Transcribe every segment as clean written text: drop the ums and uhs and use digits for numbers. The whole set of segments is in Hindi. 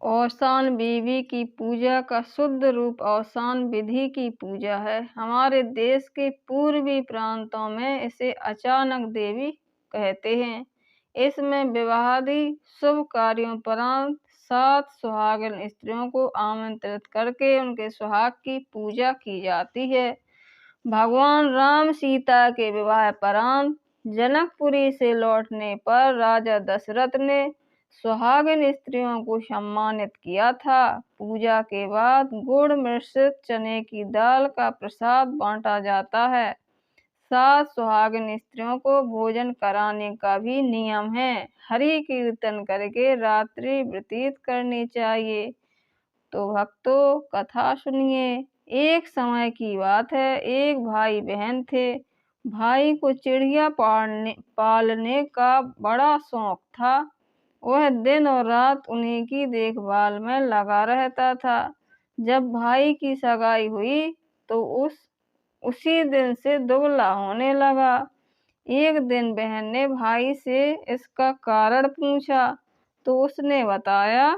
औसान बीवी की पूजा का शुद्ध रूप औसान विधि की पूजा है। हमारे देश के पूर्वी प्रांतों में इसे अचानक देवी कहते हैं। इसमें विवाहादि शुभ कार्यों उपरांत 7 सुहागिन स्त्रियों को आमंत्रित करके उनके सुहाग की पूजा की जाती है। भगवान राम सीता के विवाह उपरांत जनकपुरी से लौटने पर राजा दशरथ ने सुहागिन स्त्रियों को सम्मानित किया था। पूजा के बाद गुड़ मिश्रित चने की दाल का प्रसाद बांटा जाता है। 7 सुहागिन स्त्रियों को भोजन कराने का भी नियम है। हरि कीर्तन करके रात्रि व्यतीत करनी चाहिए। तो भक्तों, कथा सुनिए। एक समय की बात है, एक भाई बहन थे। भाई को चिड़िया पालने का बड़ा शौक था। वह दिन और रात उन्हीं की देखभाल में लगा रहता था। जब भाई की सगाई हुई तो उसी दिन से दुबला होने लगा। एक दिन बहन ने भाई से इसका कारण पूछा तो उसने बताया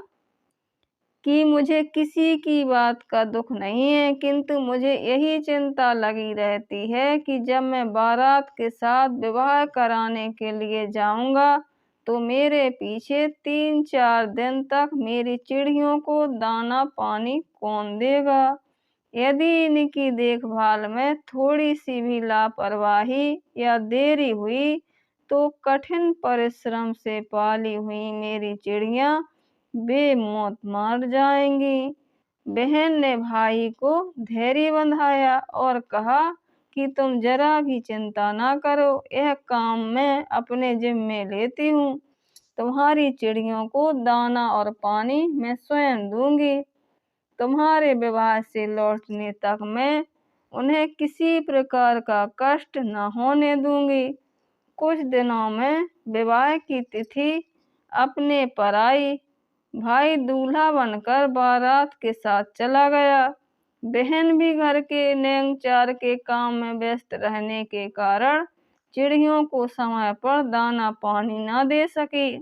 कि मुझे किसी की बात का दुख नहीं है, किंतु मुझे यही चिंता लगी रहती है कि जब मैं बारात के साथ विवाह कराने के लिए जाऊंगा तो मेरे पीछे 3-4 दिन तक मेरी चिड़ियों को दाना पानी कौन देगा। यदि इनकी देखभाल में थोड़ी सी भी लापरवाही या देरी हुई तो कठिन परिश्रम से पाली हुई मेरी चिड़ियां बेमौत मार जाएंगी। बहन ने भाई को धैर्य बंधाया और कहा कि तुम जरा भी चिंता ना करो, यह काम मैं अपने जिम्मे लेती हूँ। तुम्हारी चिड़ियों को दाना और पानी मैं स्वयं दूंगी। तुम्हारे विवाह से लौटने तक मैं उन्हें किसी प्रकार का कष्ट न होने दूंगी। कुछ दिनों में विवाह की तिथि अपने पर आई। भाई दूल्हा बनकर बारात के साथ चला गया। बहन भी घर के नेंगचार के काम में व्यस्त रहने के कारण चिड़ियों को समय पर दाना पानी न दे सकी।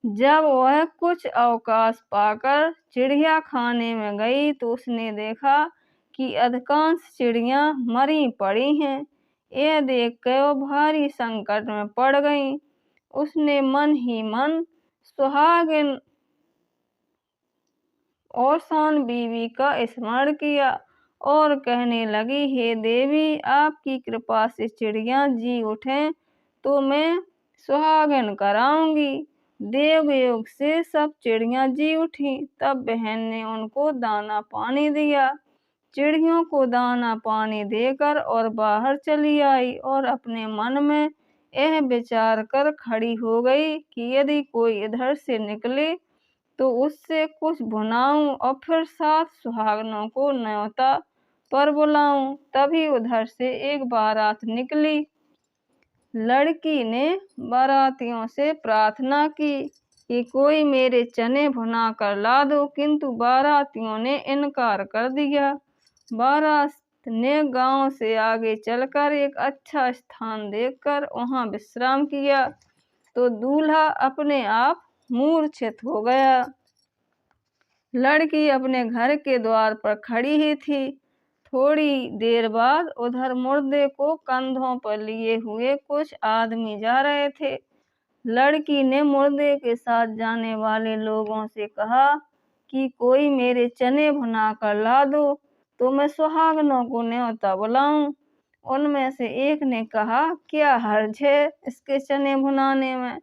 जब वह कुछ अवकाश पाकर चिड़िया खाने में गई तो उसने देखा कि अधिकांश चिड़ियां मरी पड़ी हैं। यह देखकर वह भारी संकट में पड़ गई। उसने मन ही मन सुहागिन औसान बीवी का स्मरण किया और कहने लगी, हे देवी, आपकी कृपा से चिड़ियां जी उठें तो मैं सुहागिन कराऊंगी। देवयोग से सब चिड़ियां जी उठी। तब बहन ने उनको दाना पानी दिया। चिड़ियों को दाना पानी देकर और बाहर चली आई और अपने मन में यह विचार कर खड़ी हो गई कि यदि कोई इधर से निकले तो उससे कुछ भुनाऊं और फिर 7 सुहागनों को न्योता पर बुलाऊं। तभी उधर से एक बारात निकली। लड़की ने बारातियों से प्रार्थना की कि कोई मेरे चने भुना कर ला दो, किंतु बारातियों ने इनकार कर दिया। बारात ने गांव से आगे चलकर एक अच्छा स्थान देखकर वहां विश्राम किया तो दूल्हा अपने आप मूर्छित हो गया। लड़की अपने घर के द्वार पर खड़ी ही थी। थोड़ी देर बाद उधर मुर्दे को कंधों पर लिए हुए कुछ आदमी जा रहे थे। लड़की ने मुर्दे के साथ जाने वाले लोगों से कहा कि कोई मेरे चने भुना कर ला दो तो मैं सुहागनों को न्योता बुलाऊं। उनमें से एक ने कहा, क्या हर्ज है इसके चने भुनाने में,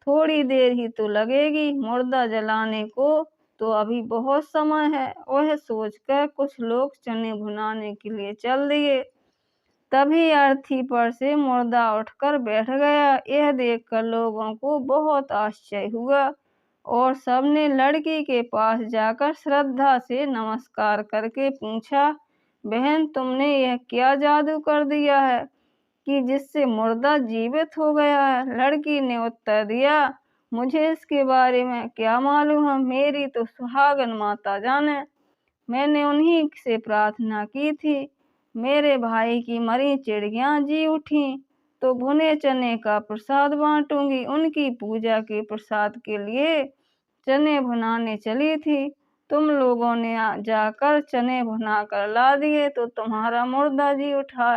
थोड़ी देर ही तो लगेगी, मुर्दा जलाने को तो अभी बहुत समय है। वह सोचकर कुछ लोग चने भुनाने के लिए चल दिए। तभी अर्थी पर से मुर्दा उठकर बैठ गया। यह देखकर लोगों को बहुत आश्चर्य हुआ और सबने लड़की के पास जाकर श्रद्धा से नमस्कार करके पूछा, बहन, तुमने यह क्या जादू कर दिया है कि जिससे मुर्दा जीवित हो गया है। लड़की ने उत्तर दिया, मुझे इसके बारे में क्या मालूम है, मेरी तो सुहागन माता जाने। मैंने उन्हीं से प्रार्थना की थी, मेरे भाई की मरी चिड़ियां जी उठी तो भुने चने का प्रसाद बांटूंगी। उनकी पूजा के प्रसाद के लिए चने भुनाने चली थी। तुम लोगों ने जाकर चने भुना कर ला दिए तो तुम्हारा मुर्दा जी उठा।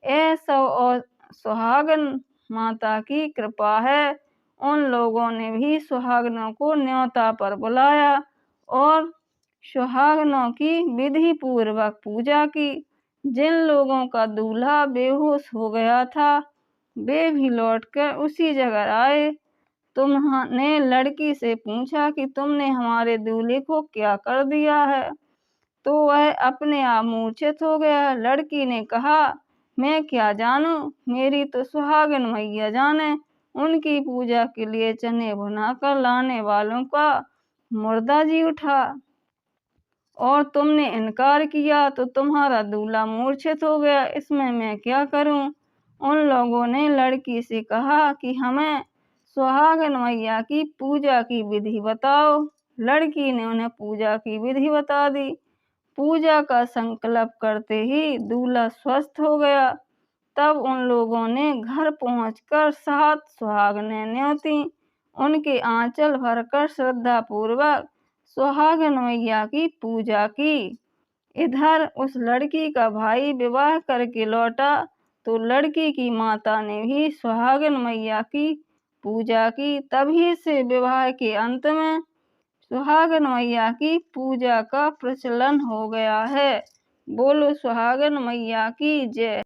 यह सब और सुहागन माता की कृपा है। उन लोगों ने भी सुहागनों को न्योता पर बुलाया और सुहागनों की विधि पूर्वक पूजा की। जिन लोगों का दूल्हा बेहोश हो गया था वे भी लौटकर उसी जगह आए। तुमने लड़की से पूछा कि तुमने हमारे दूल्हे को क्या कर दिया है, तो वह अपने आप मूर्छित हो गया। लड़की ने कहा, मैं क्या जानूं, मेरी तो सुहागन मैया जाने। उनकी पूजा के लिए चने भुनाकर लाने वालों का मुर्दा जी उठा और तुमने इनकार किया तो तुम्हारा दूल्हा मूर्छित हो गया। इसमें मैं क्या करूं? उन लोगों ने लड़की से कहा कि हमें सुहागन मैया की पूजा की विधि बताओ। लड़की ने उन्हें पूजा की विधि बता दी। पूजा का संकल्प करते ही दूल्हा स्वस्थ हो गया। तब उन लोगों ने घर पहुंचकर 7 सुहागनें न्योती। उनके आंचल भरकर श्रद्धा पूर्वक सुहागन मैया की पूजा की। इधर उस लड़की का भाई विवाह करके लौटा तो लड़की की माता ने भी सुहागन मैया की पूजा की। तभी से विवाह के अंत में सुहागन मैया की पूजा का प्रचलन हो गया है। बोलो सुहागन मैया की जय।